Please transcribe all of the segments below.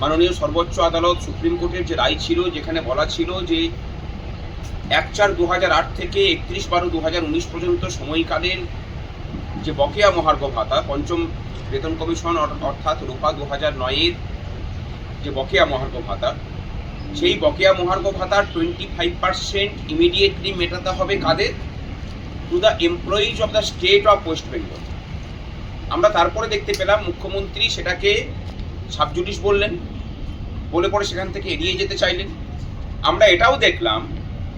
মাননীয় সর্বোচ্চ আদালত সুপ্রিম কোর্টের যে রায় ছিল, যেখানে বলা ছিল যে 1/4/2008 থেকে 31/12/2019 পর্যন্ত সময়কালের যে বকেয়া মহার্ঘ ভাতা, পঞ্চম বেতন কমিশন অর্থাৎ রূপা 2009-এর যে বকেয়া মহার্ঘ ভাতা, সেই বকেয়া মহার্ঘ ভাতার 25% ইমিডিয়েটলি মেটাতে হবে কাদের? To the employees of the state of West Bengal. আমরা তারপরে দেখতে পেলাম মুখ্যমন্ত্রী সেটাকে সাবজুডিস বললেন, বলে পরে সেখান থেকে এড়িয়ে যেতে চাইলেন। আমরা এটাও দেখলাম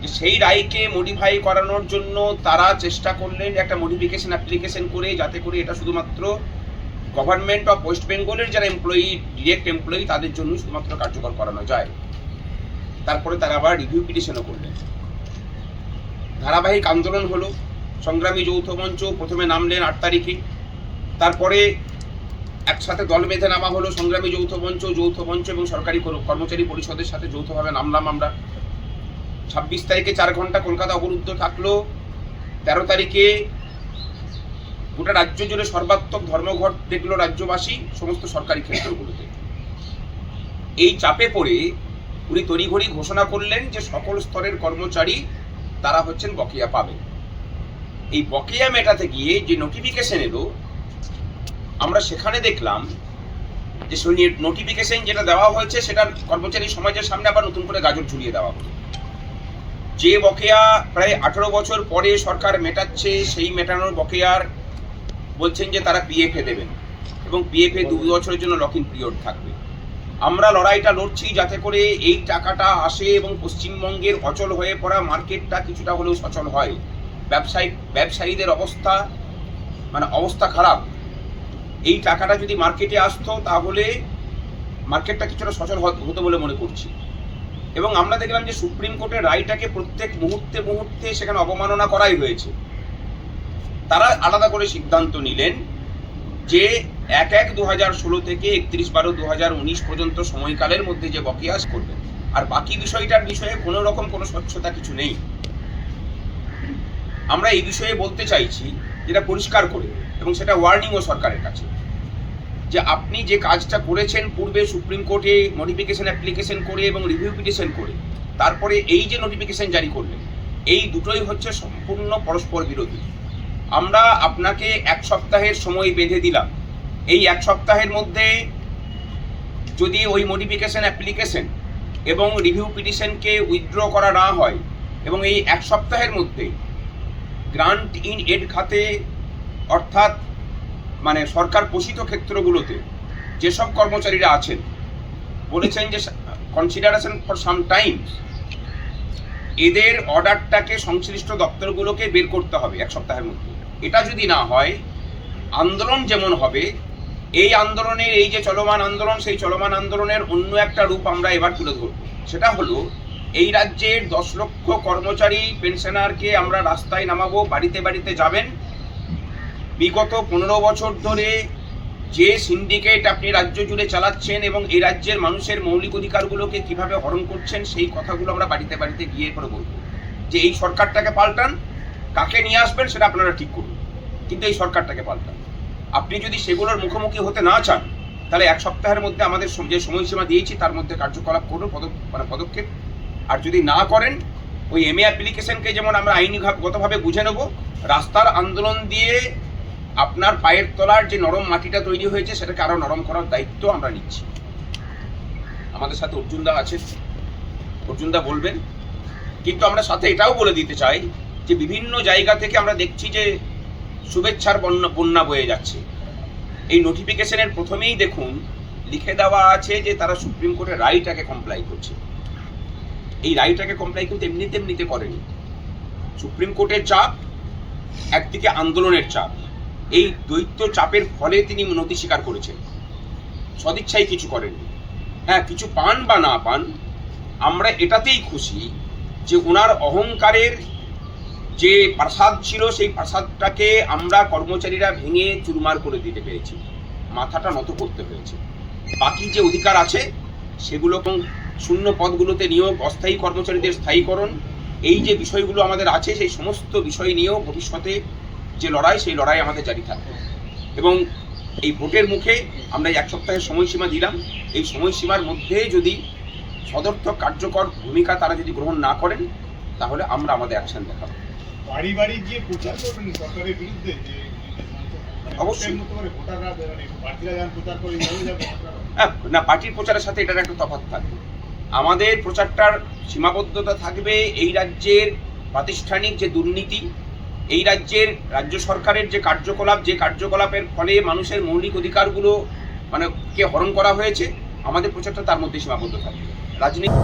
যে সেই রায়কে মডিফাই করানোর জন্য তারা চেষ্টা করলেন একটা মডিফিকেশন অ্যাপ্লিকেশন করে, যাতে করে এটা শুধুমাত্র গভর্নমেন্ট অফ ওয়েস্ট বেঙ্গলের যারা এমপ্লয়ি, ডিরেক্ট এমপ্লয়ি, তাদের জন্য শুধুমাত্র কার্যকর করানো যায়। তারপরে তারা আবার রিভিউ পিটিশনও করলেন। ধারাবাহিক আন্দোলন হলো, সংগ্রামী যৌথ মঞ্চ প্রথমে নামলেন 8 তারিখে, তারপরে একসাথে দল বেঁধে নামা হলো সংগ্রামী যৌথ মঞ্চ এবং সরকারি কর্মচারী পরিষদের সাথে যৌথভাবে নামলাম আমরা। 26 তারিখে 4 ঘন্টা কলকাতা অবরুদ্ধ থাকলো। 13 তারিখে গোটা রাজ্য জুড়ে সর্বাত্মক ধর্মঘট দেখলো রাজ্যবাসী সমস্ত সরকারি ক্ষেত্রগুলোতে। এই চাপে পড়ে উনি তড়িঘড়ি ঘোষণা করলেন যে সকল স্তরের কর্মচারী তারা হচ্ছেন বকেয়া পাবে। এই বকেয়া মেটাতে গিয়ে যে নোটিফিকেশন এলো, আমরা সেখানে দেখলাম যে নোটিফিকেশন যেটা দেওয়া হয়েছে সেটা কর্মচারী সমাজের সামনে আবার নতুন করে গাজর ঝুলিয়ে দেওয়া হলো। যে বকেয়া প্রায় 18 বছর পরে সরকার মেটাচ্ছে, সেই মেটানোর বকেয়ার বলছেন যে তারা পিএফএ দেবেন এবং পিএফএ 2 বছরের জন্য লক ইন পিরিয়ড থাকবে। আমরা লড়াইটা লড়ছি যাতে করে এই টাকাটা আসে এবং পশ্চিমবঙ্গের অচল হয়ে পড়া মার্কেটটা কিছুটা হলেও সচল হয়। ব্যবসায়ীদের অবস্থা খারাপ। এই টাকাটা যদি মার্কেটে আসতো তাহলে মার্কেটটা কিছুটা সচল হতো বলে মনে করছি। এবং আমরা দেখলাম যে সুপ্রিম কোর্টের রায়টাকে প্রত্যেক মুহূর্তে সেখানে অবমাননা করাই হয়েছে। তারা আলাদা করে সিদ্ধান্ত নিলেন যে 1/1/2016 থেকে 31/12/2019 পর্যন্ত সময়কালের মধ্যে যে বকেয়া করবেন, আর বাকি বিষয়টার বিষয়ে কোনো রকম কোনো স্বচ্ছতা কিছু নেই। আমরা এই বিষয়ে বলতে চাইছি যেটা পরিষ্কার করে, এবং সেটা ওয়ার্নিংও সরকারের কাছে, যে আপনি যে কাজটা করেছেন পূর্বে সুপ্রিম কোর্টে মডিফিকেশন অ্যাপ্লিকেশন করে এবং রিভিউ পিটিশন করে, তারপরে এই যে নোটিফিকেশন জারি করলেন, এই দুটোই হচ্ছে সম্পূর্ণ পরস্পর বিরোধী। আমরা আপনাকে 1 সপ্তাহের সময় বেঁধে দিলাম। এই 1 সপ্তাহের মধ্যে যদি ওই মডিফিকেশন অ্যাপ্লিকেশন এবং রিভিউ পিটিশনকে উইথড্র করা না হয়, এবং এই 1 সপ্তাহের মধ্যে গ্রান্ট ইন এড খাতে অর্থাৎ সরকার পোষিত ক্ষেত্রগুলোতে যেসব কর্মচারীরা আছেন বলেছেন যে কনসিডারেশন ফর সাম টাইমস, এদের অর্ডারটাকে সংশ্লিষ্ট দপ্তরগুলোকে বের করতে হবে 1 সপ্তাহের মধ্যে। এটা যদি না হয়, আন্দোলন যেমন হবে, এই আন্দোলনের এই যে চলমান আন্দোলন, সেই চলমান আন্দোলনের অন্য একটা রূপ আমরা এবার তুলে ধরব। সেটা হলো এই রাজ্যের 10 লক্ষ কর্মচারী পেনশনারকে আমরা রাস্তায় নামাবো, বাড়িতে বাড়িতে যাবেন। বিগত 15 বছর ধরে যে সিন্ডিকেট আপনি রাজ্য জুড়ে চালাচ্ছেন এবং এই রাজ্যের মানুষের মৌলিক অধিকারগুলোকে কিভাবে হরণ করছেন, সেই কথাগুলো আমরা বাড়িতে বাড়িতে গিয়ে করে বলবো যে এই সরকারটাকে পাল্টান। কাকে নিয়ে আসবেন সেটা আপনারা ঠিক করুন, কিন্তু এই সরকারটাকে পাল্টান। আপনি যদি সেগুলোর মুখোমুখি হতে না চান, তাহলে 1 সপ্তাহের মধ্যে আমাদের যে সময়সীমা দিয়েছি তার মধ্যে কার্যকলাপ করুন, পদক্ষেপ। আর যদি না করেন, ওই এমএ অ্যাপ্লিকেশনকে যেমন আমরা আইনগতভাবে বুঝে নেব, রাস্তার আন্দোলন দিয়ে আপনার পায়ের তলার যে নরম মাটিটা তৈরি হয়েছে সেটাকে আরো নরম করার দায়িত্ব আমরা নিচ্ছি। আমাদের সাথে অর্জুনদা আছে, অর্জুনদা বলবেন। কিন্তু আমরা সাথে এটাও বলে দিতে চাই যে বিভিন্ন জায়গা থেকে আমরা দেখছি যে শুভেচ্ছার বন্যা বয়ে যাচ্ছে। এই নোটিফিকেশনের প্রথমেই দেখুন লিখে দেওয়া আছে যে তারা সুপ্রিম কোর্টের রায়টাকে কমপ্লাই করছে। এই রায়টাকে কমপ্লাই করতে এমনিতে করেনি। সুপ্রিম কোর্টের চাপ, একদিকে আন্দোলনের চাপ, এই দ্বৈত চাপের ফলে তিনি নতি স্বীকার করেছেন, সদিচ্ছাই কিছু করেননি। হ্যাঁ, কিছু পান বা না পান, আমরা এটাতেই খুশি যে ওনার অহংকারের যে প্রাসাদ ছিল, সেই প্রাসাদটাকে আমরা কর্মচারীরা ভেঙে চুরমার করে দিতে পেরেছি, মাথাটা নত করতে হয়েছে। বাকি যে অধিকার আছে সেগুলো, শূন্য পদগুলোতে নিয়োগ, অস্থায়ী কর্মচারীদের স্থায়ীকরণ, এই যে বিষয়গুলো আমাদের আছে, সেই সমস্ত বিষয় নিয়েও ভবিষ্যতে যে লড়াই, সেই লড়াই আমাদের জারি থাকবে। এবং এই ভোটের মুখে আমরা এই 1 সপ্তাহের সময়সীমা দিলাম। এই সময়সীমার মধ্যে যদি সদর্থক কার্যকর ভূমিকা তারা যদি গ্রহণ না করেন, তাহলে আমরা আমাদের অ্যাকশন দেখাবো। বাড়ি বাড়ি গিয়ে প্রচার করবেন সরকারের বিরুদ্ধে, যে অবশ্যই। ভোটাররা প্রার্থীরা যান প্রচার করে এইভাবে যাবে না, পার্টির প্রচারের সাথে এটার একটা তফাৎ থাকবে। আমাদের প্রচারটার সীমাবদ্ধতা থাকবে এই রাজ্যের প্রাতিষ্ঠানিক যে দুর্নীতি, এই রাজ্যের রাজ্য সরকারের যে কার্যকলাপের ফলে মানুষের মৌলিক অধিকারগুলো কে হরণ করা হয়েছে, আমাদের প্রচারটা তার মধ্যে সীমাবদ্ধ থাকবে। রাজনীতি